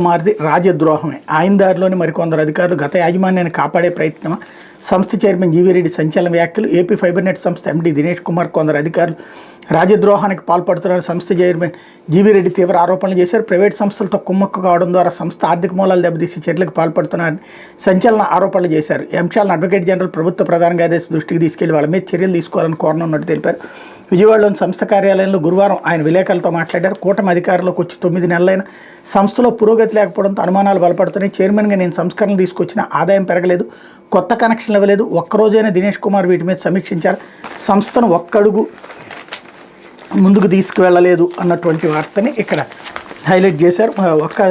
కుమార్ది రాజద్రోహమే. ఆయన దారిలోని మరికొందరు అధికారులు గత యాజమాన్యాన్ని కాపాడే ప్రయత్నం. సంస్థ చైర్మన్ జీవీరెడ్డి సంచలన వ్యాఖ్యలు. ఏపీ ఫైబర్ నెట్ సంస్థ ఎండీ దినేష్ కుమార్ కొందరు అధికారులు రాజద్రోహానికి పాల్పడుతున్న సంస్థ చైర్మన్ జీవీరెడ్డి తీవ్ర ఆరోపణలు చేశారు. ప్రైవేట్ సంస్థలతో కుమ్మక్కు కావడం ద్వారా సంస్థ ఆర్థిక మూలాలు దెబ్బతీసి చర్యలకు పాల్పడుతున్నారని సంచలన ఆరోపణలు చేశారు. ఈ అంశాలను అడ్వకేట్ జనరల్ ప్రభుత్వ ప్రధాన కార్యదర్శి దృష్టికి తీసుకెళ్లి వాళ్ళ మీద చర్యలు తీసుకోవాలని కోరనున్నట్టు తెలిపారు. విజయవాడలోని సంస్థ కార్యాలయంలో గురువారం ఆయన విలేకరులతో మాట్లాడారు. కూటమి అధికారంలోకి వచ్చి 9 నెలలైన సంస్థలో పురోగతి లేకపోవడంతో అనుమానాలు బలపడుతున్నాయి. చైర్మన్గా నేను సంస్కరణలు తీసుకొచ్చిన ఆదాయం పెరగలేదు, కొత్త కనెక్షన్లు ఇవ్వలేదు. ఒక్కరోజైనా దినేష్ కుమార్ వీటి మీద సమీక్షించారు. సంస్థను ఒక్కడుగు ముందుకు తీసుకువెళ్ళలేదు అన్నటువంటి వార్తని ఇక్కడ హైలైట్ చేశారు. ఒక్క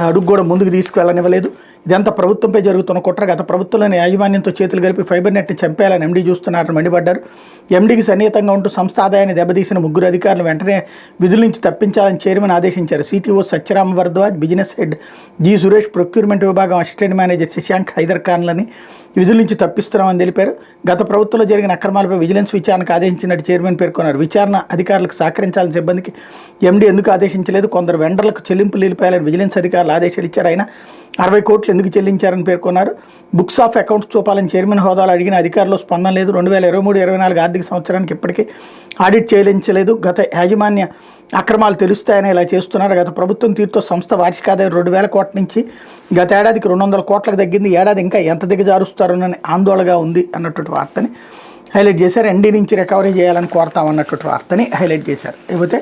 అడుగు కూడా ముందుకు తీసుకువెళ్ళనివ్వలేదు. ఇదంతా ప్రభుత్వంపై జరుగుతున్న కుట్ర. గత ప్రభుత్వంలోని యాజమాన్యంతో చేతులు కలిపి ఫైబర్ నెట్ని చంపేయాలని ఎండీ చూస్తున్నారని మండిపడ్డారు. ఎండీకి సన్నిహితంగా ఉంటూ సంస్థ ఆదాయాన్ని దెబ్బతీసిన 3 అధికారులు వెంటనే విధుల నుంచి తప్పించాలని చైర్మన్ ఆదేశించారు. CTO Satyarama Bharadwaj, business head G Suresh, procurement విభాగం అసిస్టెంట్ మేనేజర్ శశాంక్ హైదర్ ఖాన్లని విధుల నుంచి తప్పిస్తున్నామని తెలిపారు. గత ప్రభుత్వంలో జరిగిన అక్రమాలపై విజిలెన్స్ విచారణకు ఆదేశించినట్టు చైర్మన్ పేర్కొన్నారు. విచారణ అధికారులకు సహకరించాలని సిబ్బందికి ఎండీ ఎందుకు ఆదేశించలేదు? కొందరు వెండర్లకు చెల్లింపులు నిలిపేయాలని విజిలెన్స్ అధికారులు ఆదేశాలు ఇచ్చారు. అయినా 60 కోట్లు ఎందుకు చెల్లించారని పేర్కొన్నారు. బుక్స్ ఆఫ్ అకౌంట్స్ చూపాలని చైర్మన్ హోదాలో అడిగిన అధికారులు స్పందన లేదు. 2023-24 ఆర్థిక సంవత్సరానికి ఇప్పటికీ ఆడిట్ చేయించలేదు. గత యాజమాన్య అక్రమాలు తెలుస్తాయని ఇలా చేస్తున్నారు. గత ప్రభుత్వం తీరుతో సంస్థ వార్షిక ఆదాయం 2,000 కోట్ల నుంచి గత ఏడాదికి 200 కోట్లకు తగ్గింది. ఏడాది ఇంకా ఎంత దిగజారుస్తారోనని ఆందోళనగా ఉంది అన్నటువంటి వార్తని హైలైట్ చేశారు. ఎండీ నుంచి రికవరీ చేయాలని కోరతామన్నటువంటి వార్తని హైలైట్ చేశారు. లేకపోతే